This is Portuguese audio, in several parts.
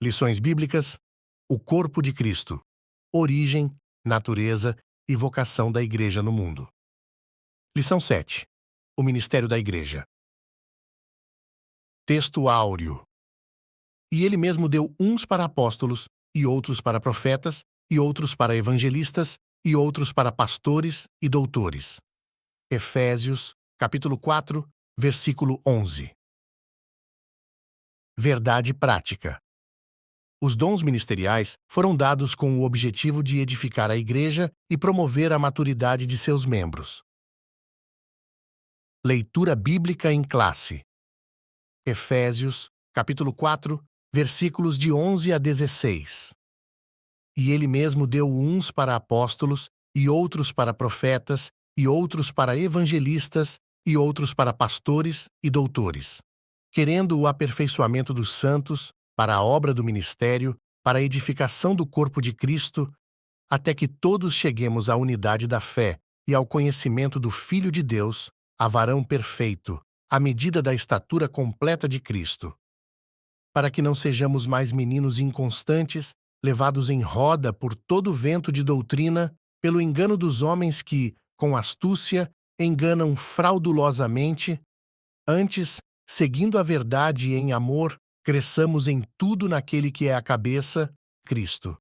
Lições bíblicas: o corpo de Cristo, origem, natureza e vocação da Igreja no mundo. Lição 7. O ministério da Igreja. Texto áureo. E ele mesmo deu uns para apóstolos, e outros para profetas, e outros para evangelistas, e outros para pastores e doutores. Efésios, capítulo 4, versículo 11. Verdade prática. Os dons ministeriais foram dados com o objetivo de edificar a Igreja e promover a maturidade de seus membros. Leitura bíblica em classe. Efésios, capítulo 4, versículos de 11 a 16. E ele mesmo deu uns para apóstolos, e outros para profetas, e outros para evangelistas, e outros para pastores e doutores, querendo o aperfeiçoamento dos santos, para a obra do ministério, para a edificação do corpo de Cristo, até que todos cheguemos à unidade da fé e ao conhecimento do Filho de Deus, a varão perfeito, à medida da estatura completa de Cristo. Para que não sejamos mais meninos inconstantes, levados em roda por todo vento de doutrina, pelo engano dos homens que, com astúcia, enganam fraudulosamente, antes, seguindo a verdade em amor, cresçamos em tudo naquele que é a cabeça, Cristo,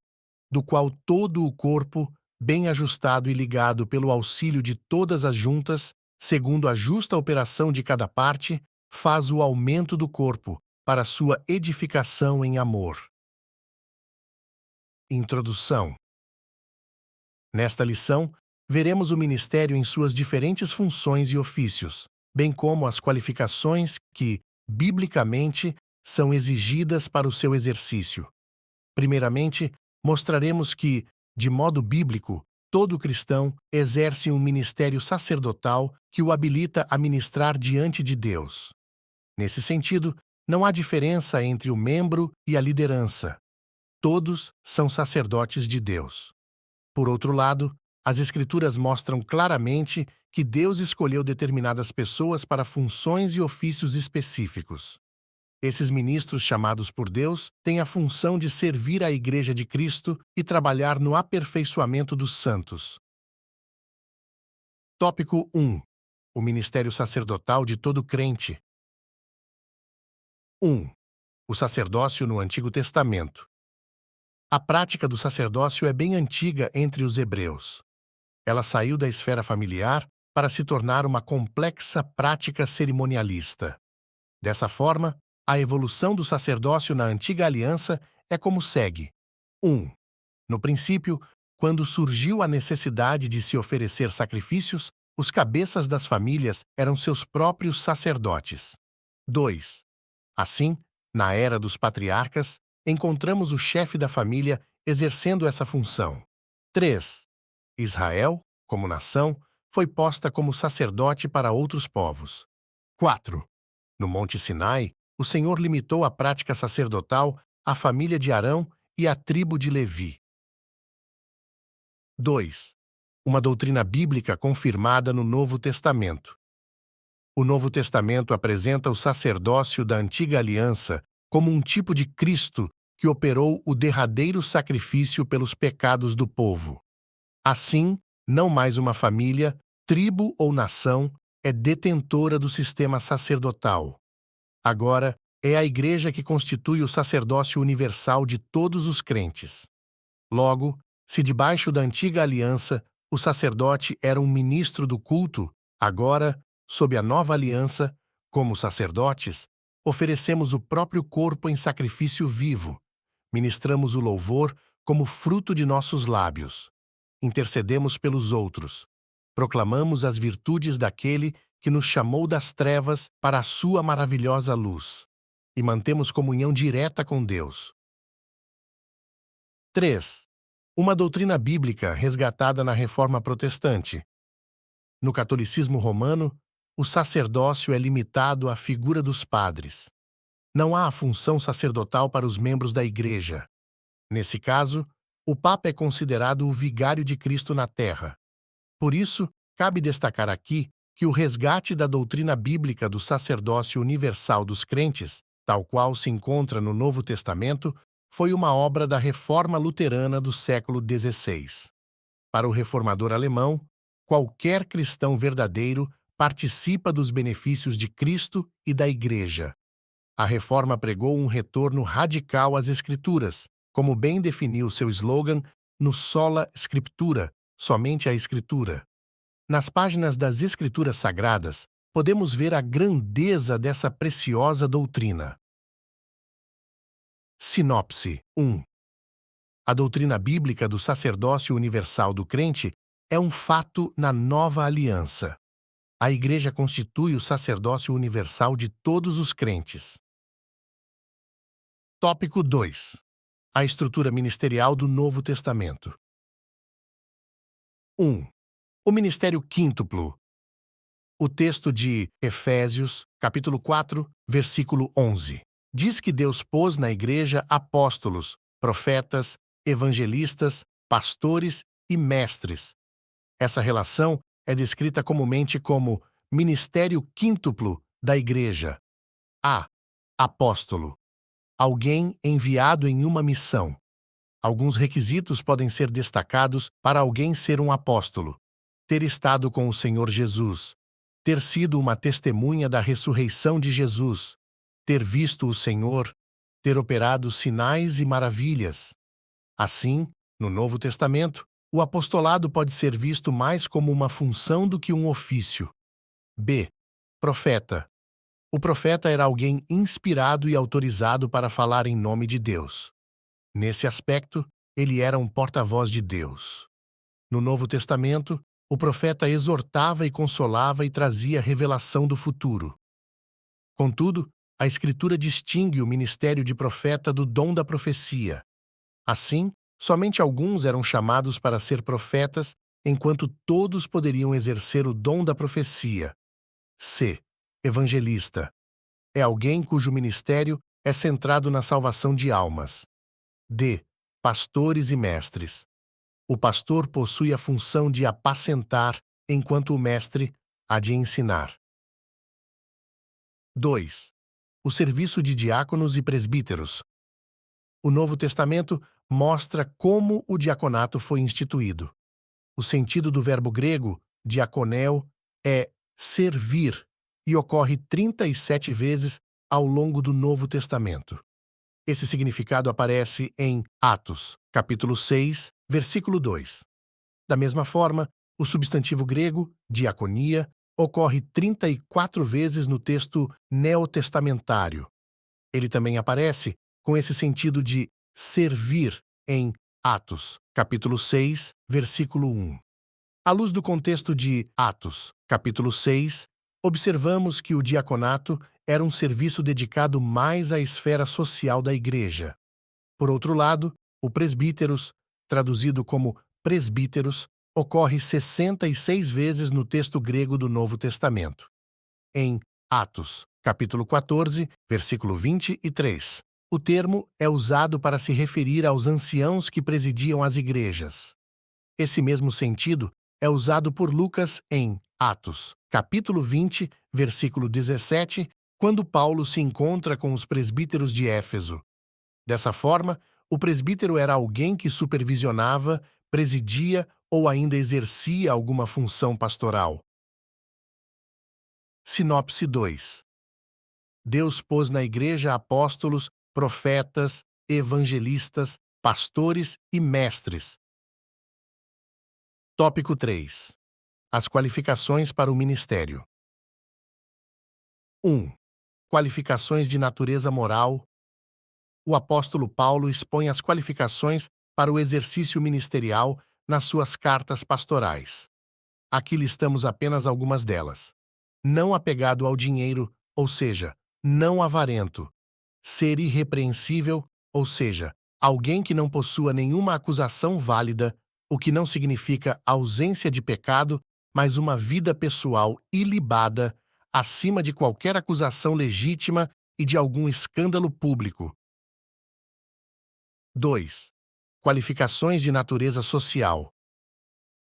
do qual todo o corpo, bem ajustado e ligado pelo auxílio de todas as juntas, segundo a justa operação de cada parte, faz o aumento do corpo, para sua edificação em amor. Introdução. Nesta lição, veremos o ministério em suas diferentes funções e ofícios, bem como as qualificações que, biblicamente, são exigidas para o seu exercício. Primeiramente, mostraremos que, de modo bíblico, todo cristão exerce um ministério sacerdotal que o habilita a ministrar diante de Deus. Nesse sentido, não há diferença entre o membro e a liderança. Todos são sacerdotes de Deus. Por outro lado, as Escrituras mostram claramente que Deus escolheu determinadas pessoas para funções e ofícios específicos. Esses ministros chamados por Deus têm a função de servir à Igreja de Cristo e trabalhar no aperfeiçoamento dos santos. Tópico 1. O ministério sacerdotal de todo crente. 1. O sacerdócio no Antigo Testamento. A prática do sacerdócio é bem antiga entre os hebreus. Ela saiu da esfera familiar para se tornar uma complexa prática cerimonialista. Dessa forma, a evolução do sacerdócio na Antiga Aliança é como segue. 1. No princípio, quando surgiu a necessidade de se oferecer sacrifícios, os cabeças das famílias eram seus próprios sacerdotes. 2. Assim, na era dos patriarcas, encontramos o chefe da família exercendo essa função. 3. Israel, como nação, foi posta como sacerdote para outros povos. 4. No Monte Sinai, o Senhor limitou a prática sacerdotal à família de Arão e à tribo de Levi. 2. Uma doutrina bíblica confirmada no Novo Testamento. O Novo Testamento apresenta o sacerdócio da Antiga Aliança como um tipo de Cristo que operou o derradeiro sacrifício pelos pecados do povo. Assim, não mais uma família, tribo ou nação é detentora do sistema sacerdotal. Agora, é a Igreja que constitui o sacerdócio universal de todos os crentes. Logo, se debaixo da Antiga Aliança o sacerdote era um ministro do culto, agora, sob a Nova Aliança, como sacerdotes, oferecemos o próprio corpo em sacrifício vivo, ministramos o louvor como fruto de nossos lábios, intercedemos pelos outros, proclamamos as virtudes daquele que nos chamou das trevas para a sua maravilhosa luz, e mantemos comunhão direta com Deus. 3. Uma doutrina bíblica resgatada na Reforma Protestante. No catolicismo romano, o sacerdócio é limitado à figura dos padres. Não há a função sacerdotal para os membros da Igreja. Nesse caso, o Papa é considerado o vigário de Cristo na Terra. Por isso, cabe destacar aqui que o resgate da doutrina bíblica do sacerdócio universal dos crentes, tal qual se encontra no Novo Testamento, foi uma obra da Reforma Luterana do século XVI. Para o reformador alemão, qualquer cristão verdadeiro participa dos benefícios de Cristo e da Igreja. A Reforma pregou um retorno radical às Escrituras, como bem definiu seu slogan no Sola Scriptura, somente a Escritura. Nas páginas das Escrituras Sagradas, podemos ver a grandeza dessa preciosa doutrina. Sinopse 1. A doutrina bíblica do sacerdócio universal do crente é um fato na nova aliança. A Igreja constitui o sacerdócio universal de todos os crentes. Tópico 2. A estrutura ministerial do Novo Testamento. 1. O ministério quíntuplo. O texto de Efésios, capítulo 4, versículo 11, diz que Deus pôs na Igreja apóstolos, profetas, evangelistas, pastores e mestres. Essa relação é descrita comumente como ministério quíntuplo da Igreja. A. Apóstolo. Alguém enviado em uma missão. Alguns requisitos podem ser destacados para alguém ser um apóstolo: ter estado com o Senhor Jesus, ter sido uma testemunha da ressurreição de Jesus, ter visto o Senhor, ter operado sinais e maravilhas. Assim, no Novo Testamento, o apostolado pode ser visto mais como uma função do que um ofício. B. Profeta. O profeta era alguém inspirado e autorizado para falar em nome de Deus. Nesse aspecto, ele era um porta-voz de Deus. No Novo Testamento, o profeta exortava e consolava e trazia revelação do futuro. Contudo, a Escritura distingue o ministério de profeta do dom da profecia. Assim, somente alguns eram chamados para ser profetas, enquanto todos poderiam exercer o dom da profecia. C. Evangelista. É alguém cujo ministério é centrado na salvação de almas. D. Pastores e mestres. O pastor possui a função de apacentar, enquanto o mestre há de ensinar. 2. O serviço de diáconos e presbíteros. O Novo Testamento mostra como o diaconato foi instituído. O sentido do verbo grego, diakoneo, é servir e ocorre 37 vezes ao longo do Novo Testamento. Esse significado aparece em Atos, capítulo 6, versículo 2. Da mesma forma, o substantivo grego, diaconia, ocorre 34 vezes no texto neotestamentário. Ele também aparece com esse sentido de servir em Atos, capítulo 6, versículo 1. À luz do contexto de Atos, capítulo 6, observamos que o diaconato era um serviço dedicado mais à esfera social da Igreja. Por outro lado, o presbíteros, traduzido como presbíteros, ocorre 66 vezes no texto grego do Novo Testamento. Em Atos, capítulo 14, versículo 23, o termo é usado para se referir aos anciãos que presidiam as igrejas. Esse mesmo sentido é usado por Lucas em Atos, capítulo 20, versículo 17, quando Paulo se encontra com os presbíteros de Éfeso. Dessa forma, o presbítero era alguém que supervisionava, presidia ou ainda exercia alguma função pastoral. Sinopse 2. Deus pôs na Igreja apóstolos, profetas, evangelistas, pastores e mestres. Tópico 3. As qualificações para o ministério. 1. Qualificações de natureza moral. O apóstolo Paulo expõe as qualificações para o exercício ministerial nas suas cartas pastorais. Aqui listamos apenas algumas delas. Não apegado ao dinheiro, ou seja, não avarento. Ser irrepreensível, ou seja, alguém que não possua nenhuma acusação válida, o que não significa ausência de pecado, mas uma vida pessoal ilibada, acima de qualquer acusação legítima e de algum escândalo público. 2. Qualificações de natureza social.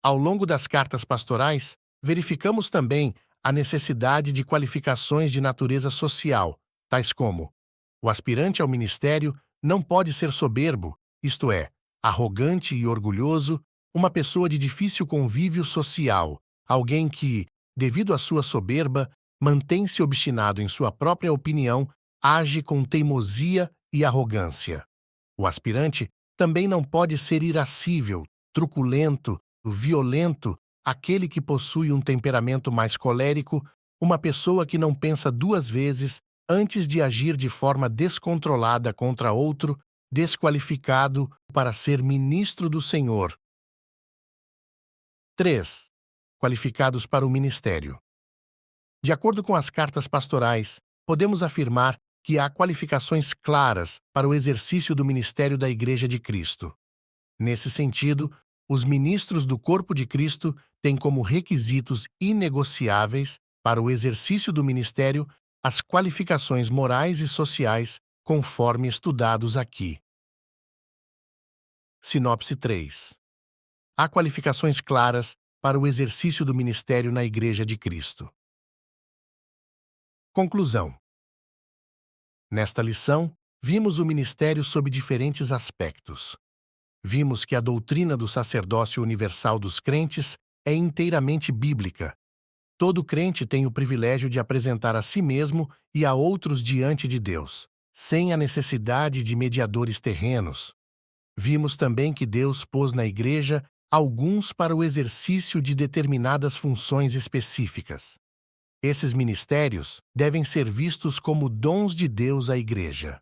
Ao longo das cartas pastorais, verificamos também a necessidade de qualificações de natureza social, tais como: o aspirante ao ministério não pode ser soberbo, isto é, arrogante e orgulhoso, uma pessoa de difícil convívio social, alguém que, devido à sua soberba, mantém-se obstinado em sua própria opinião, age com teimosia e arrogância. O aspirante também não pode ser irascível, truculento, violento, aquele que possui um temperamento mais colérico, uma pessoa que não pensa duas vezes antes de agir de forma descontrolada contra outro, desqualificado para ser ministro do Senhor. 3. Qualificados para o ministério. De acordo com as cartas pastorais, podemos afirmar que há qualificações claras para o exercício do ministério da Igreja de Cristo. Nesse sentido, os ministros do corpo de Cristo têm como requisitos inegociáveis para o exercício do ministério as qualificações morais e sociais, conforme estudados aqui. Sinopse 3. Há qualificações claras para o exercício do ministério na Igreja de Cristo. Conclusão. Nesta lição, vimos o ministério sob diferentes aspectos. Vimos que a doutrina do sacerdócio universal dos crentes é inteiramente bíblica. Todo crente tem o privilégio de apresentar a si mesmo e a outros diante de Deus, sem a necessidade de mediadores terrenos. Vimos também que Deus pôs na Igreja alguns para o exercício de determinadas funções específicas. Esses ministérios devem ser vistos como dons de Deus à Igreja.